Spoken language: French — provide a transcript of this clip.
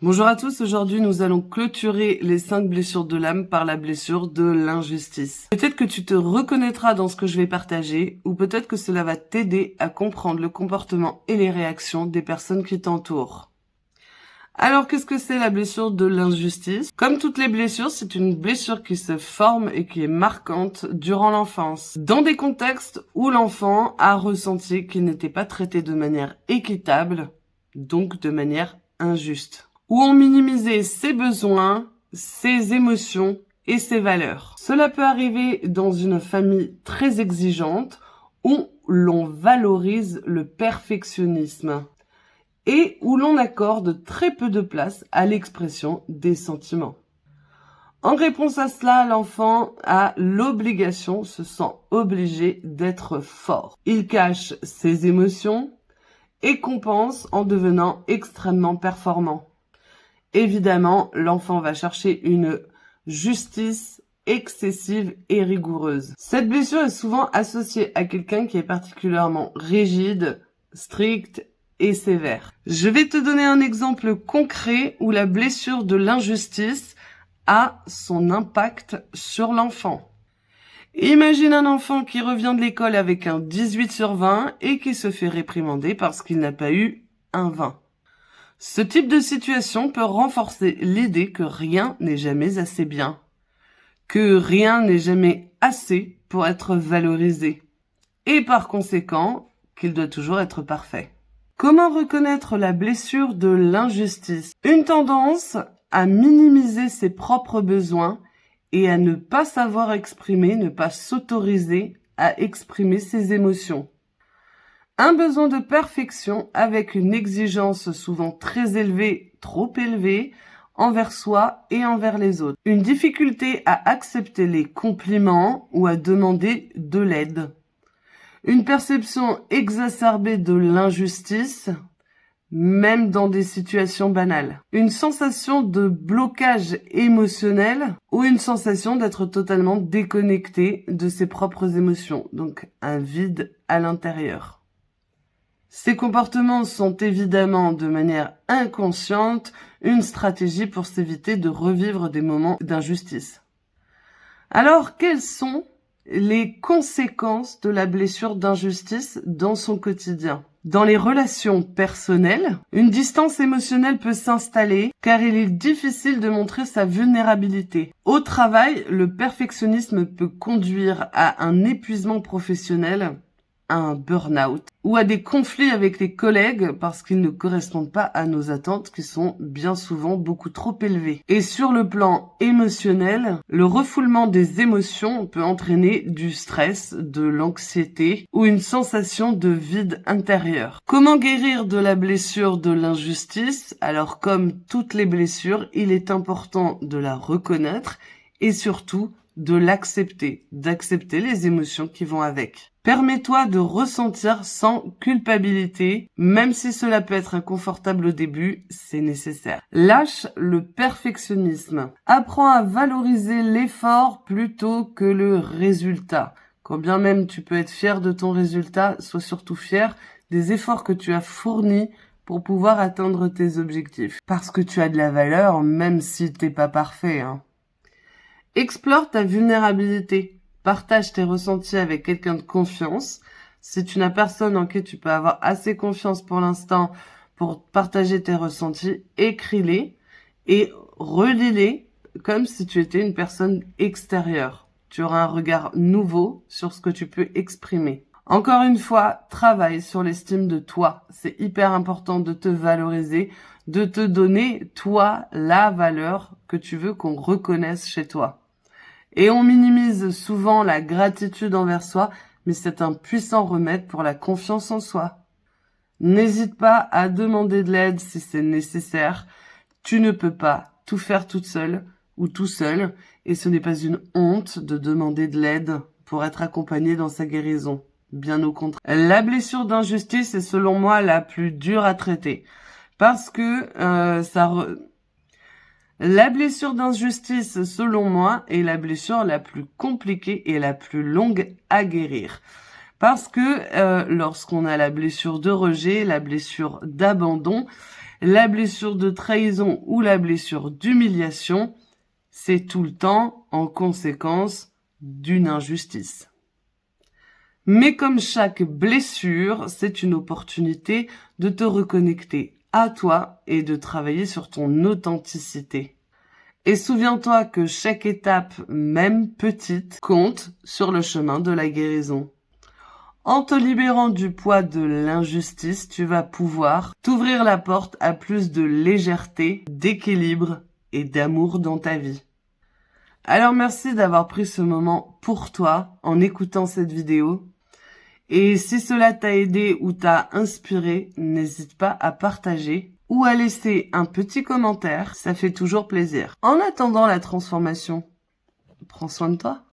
Bonjour à tous, aujourd'hui nous allons clôturer les 5 blessures de l'âme par la blessure de l'injustice. Peut-être que tu te reconnaîtras dans ce que je vais partager, ou peut-être que cela va t'aider à comprendre le comportement et les réactions des personnes qui t'entourent. Alors qu'est-ce que c'est la blessure de l'injustice? Comme toutes les blessures, c'est une blessure qui se forme et qui est marquante durant l'enfance, dans des contextes où l'enfant a ressenti qu'il n'était pas traité de manière équitable, donc de manière injuste, où on minimisait ses besoins, ses émotions et ses valeurs. Cela peut arriver dans une famille très exigeante où l'on valorise le perfectionnisme et où l'on accorde très peu de place à l'expression des sentiments. En réponse à cela, l'enfant a l'obligation, se sent obligé d'être fort. Il cache ses émotions et compense en devenant extrêmement performant. Évidemment, l'enfant va chercher une justice excessive et rigoureuse. Cette blessure est souvent associée à quelqu'un qui est particulièrement rigide, strict et sévère. Je vais te donner un exemple concret où la blessure de l'injustice a son impact sur l'enfant. Imagine un enfant qui revient de l'école avec un 18 sur 20 et qui se fait réprimander parce qu'il n'a pas eu un 20. Ce type de situation peut renforcer l'idée que rien n'est jamais assez bien, que rien n'est jamais assez pour être valorisé, et par conséquent, qu'il doit toujours être parfait. Comment reconnaître la blessure de l'injustice? Une tendance à minimiser ses propres besoins et à ne pas savoir exprimer, ne pas s'autoriser à exprimer ses émotions. Un besoin de perfection avec une exigence souvent très élevée, trop élevée, envers soi et envers les autres. Une difficulté à accepter les compliments ou à demander de l'aide. Une perception exacerbée de l'injustice, même dans des situations banales. Une sensation de blocage émotionnel ou une sensation d'être totalement déconnecté de ses propres émotions. Donc un vide à l'intérieur. Ces comportements sont évidemment, de manière inconsciente, une stratégie pour s'éviter de revivre des moments d'injustice. Alors, quelles sont les conséquences de la blessure d'injustice dans son quotidien? Dans les relations personnelles, une distance émotionnelle peut s'installer car il est difficile de montrer sa vulnérabilité. Au travail, le perfectionnisme peut conduire à un épuisement professionnel, à un burn-out ou à des conflits avec les collègues parce qu'ils ne correspondent pas à nos attentes qui sont bien souvent beaucoup trop élevées. Et sur le plan émotionnel, le refoulement des émotions peut entraîner du stress, de l'anxiété ou une sensation de vide intérieur. Comment guérir de la blessure de l'injustice? Alors comme toutes les blessures, il est important de la reconnaître et surtout de l'accepter, d'accepter les émotions qui vont avec. Permets-toi de ressentir sans culpabilité, même si cela peut être inconfortable au début, c'est nécessaire. Lâche le perfectionnisme. Apprends à valoriser l'effort plutôt que le résultat. Quand bien même tu peux être fier de ton résultat, sois surtout fier des efforts que tu as fournis pour pouvoir atteindre tes objectifs. Parce que tu as de la valeur, même si t'es pas parfait, Explore ta vulnérabilité. Partage tes ressentis avec quelqu'un de confiance. Si tu n'as personne en qui tu peux avoir assez confiance pour l'instant pour partager tes ressentis, écris-les et relis-les comme si tu étais une personne extérieure. Tu auras un regard nouveau sur ce que tu peux exprimer. Encore une fois, travaille sur l'estime de toi. C'est hyper important de te valoriser, de te donner, toi, la valeur que tu veux qu'on reconnaisse chez toi. Et on minimise souvent la gratitude envers soi, mais c'est un puissant remède pour la confiance en soi. N'hésite pas à demander de l'aide si c'est nécessaire. Tu ne peux pas tout faire toute seule ou tout seul, et ce n'est pas une honte de demander de l'aide pour être accompagné dans sa guérison. Bien au contraire. La blessure d'injustice est selon moi la plus dure à traiter, parce que la blessure d'injustice, selon moi, est la blessure la plus compliquée et la plus longue à guérir. Parce que lorsqu'on a la blessure de rejet, la blessure d'abandon, La blessure de trahison ou la blessure d'humiliation, c'est tout le temps en conséquence d'une injustice. Mais comme chaque blessure, c'est une opportunité de te reconnecter à toi et de travailler sur ton authenticité. Et souviens-toi que chaque étape, même petite, compte sur le chemin de la guérison. En te libérant du poids de l'injustice, tu vas pouvoir t'ouvrir la porte à plus de légèreté, d'équilibre et d'amour dans ta vie. Alors merci d'avoir pris ce moment pour toi en écoutant cette vidéo. Et si cela t'a aidé ou t'a inspiré, n'hésite pas à partager ou à laisser un petit commentaire, ça fait toujours plaisir. En attendant la transformation, prends soin de toi.